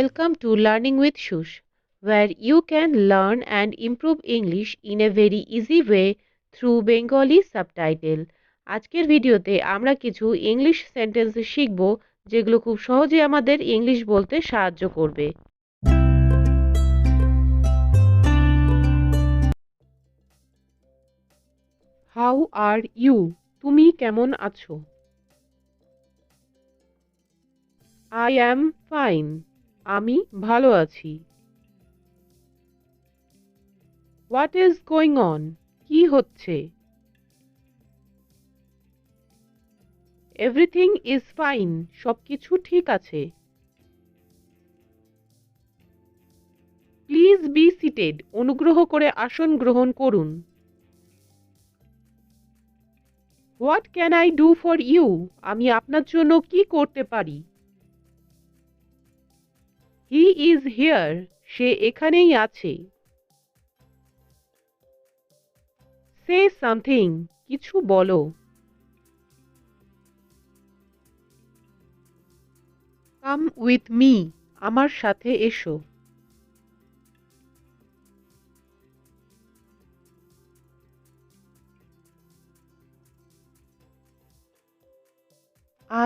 Welcome to Learning with Shush, where you can learn and improve English in a very easy way through Bengali subtitle. আজকের ভিডিওতে আমরা কিছু English sentence শিখব যেগুলো খুব সহজে আমাদের ইংলিশ বলতে সাহায্য করবে। How are you? তুমি কেমন আছো? I am fine. আমি ভালো আছি। What is going on? কি হচ্ছে? Everything is fine. সবকিছু ঠিক আছে। Please be seated. অনুগ্রহ করে আসন গ্রহণ করুন। What can I do for you? আমি আপনার জন্য কি করতে পারি? He is here. সে এখানেই আছে। Say something. কিছু বলো। Come with me. আমার সাথে এসো।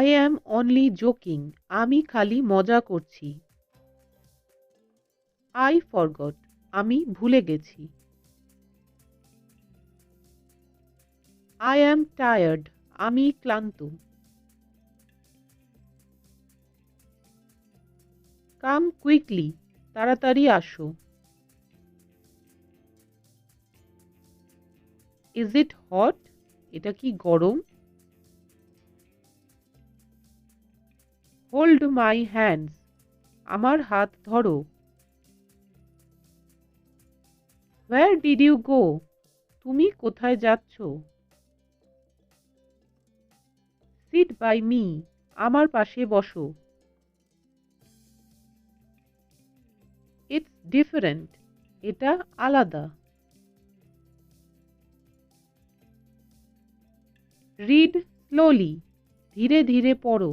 I am only joking. আমি খালি মজা করছি। I forgot. আমি ভুলে গেছি। I am tired. আমি ক্লান্ত। Come quickly. তাড়াতাড়ি আসো। Is it hot? এটা কি গরম? Hold my hands. আমার হাত ধরো। Where did you go? তুমি কোথায় যাচ্ছ? Sit by me. আমার পাশে বসো। It's different. এটা আলাদা। Read slowly. ধীরে ধীরে পড়ো।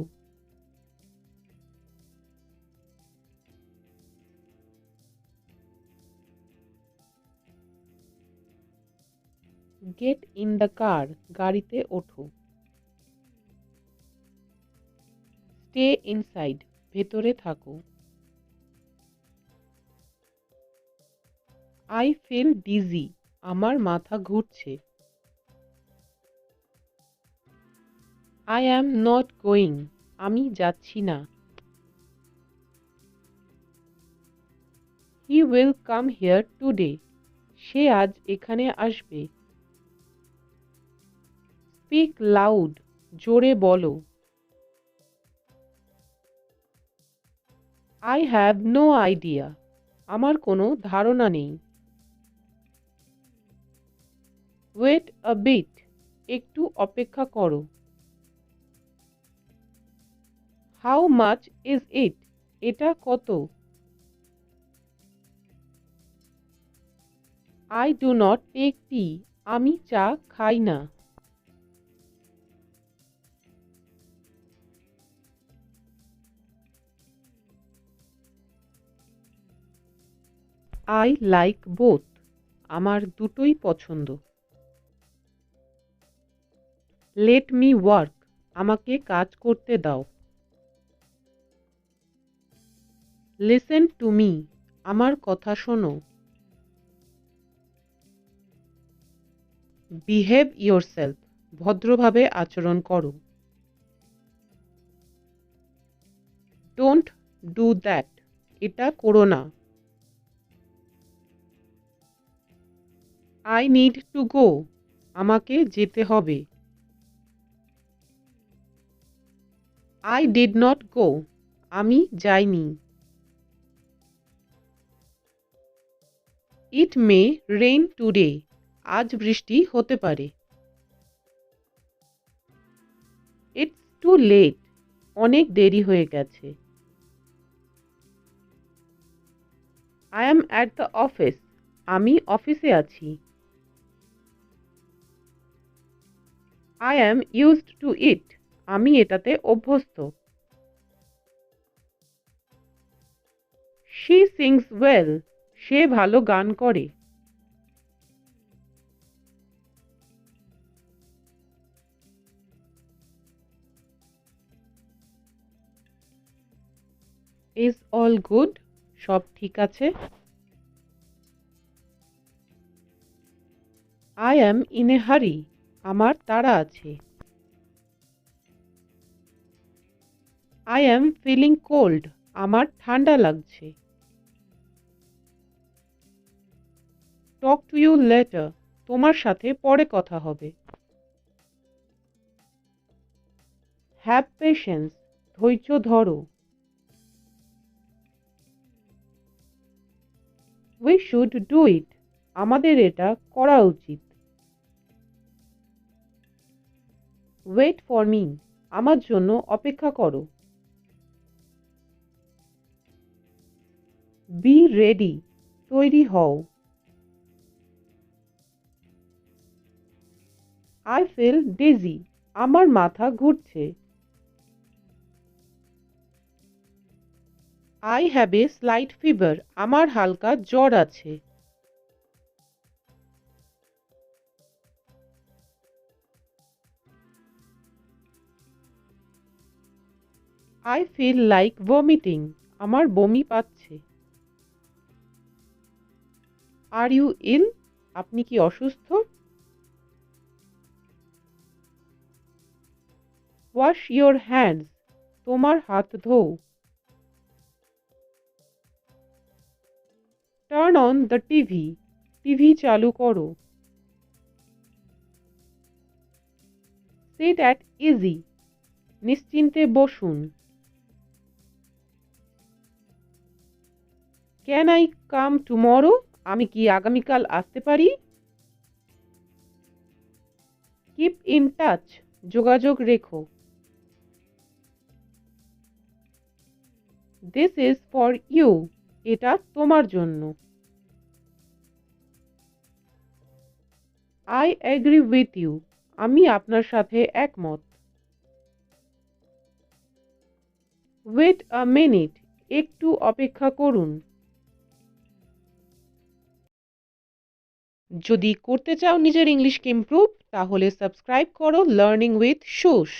Get in the car. গাড়িতে ওঠো। Stay inside. ভেতরে থাকো। I feel dizzy. আমার মাথা ঘুরছে। I am not going. আমি যাচ্ছি না। He will come here today. সে আজ এখানে আসবে। Speak loud. জোরে বলো। I have no idea. আমার কোনো ধারণা নেই। Wait a bit. একটু অপেক্ষা করো। How much is it? এটা কত? I do not take tea. আমি চা খাই না। I like both. আমার দুটোই পছন্দ। Let me work. আমাকে কাজ করতে দাও। Listen to me. আমার কথা শোনো। Behave yourself. ভদ্রভাবে আচরণ করো। Don't do that. এটা করো না। I need to go. আমাকে যেতে হবে। I did not go. আমি যাইনি। It may rain today. আজ বৃষ্টি হতে পারে। It's too late. অনেক দেরি হয়ে গেছে। I am at the office. আমি অফিসে আছি। I am used to it. আমি এটাতে অভ্যস্ত। She sings well. সে ভালো গান করে। Is all good? সব ঠিক আছে? I am in a hurry. আমার তাড়া আছে। I am feeling cold. আমার ঠান্ডা লাগছে। Talk to you later. তোমার সাথে পরে কথা হবে। Have patience. ধৈর্য ধরো। We should do it. আমাদের এটা করা উচিত। Wait for me. আমার জন্য অপেক্ষা করো। Be ready. তৈরি হও। I feel dizzy. আমার মাথা ঘুরছে। I have a slight fever. আমার হালকা জ্বর আছে। I feel like vomiting. আমার বমি পাচ্ছে। Are you ill? আপনি কি অসুস্থ? Wash your hands. তোমার হাত ধোও। Turn on the TV. TV চালু করো। Sit at easy. নিশ্চিন্তে বসুন। Can I come tomorrow? আমি কি আগামীকাল আসতে পারি? Keep in touch. যোগাযোগ রেখো। This is for you. এটা তোমার জন্য। I agree with you. আমি আপনার সাথে একমত। Wait a minute. একটু অপেক্ষা করুন। যদি করতে চাও নিজের ইংলিশকে ইমপ্রুভ, তাহলে সাবস্ক্রাইব করো লার্নিং উইথ সুশ।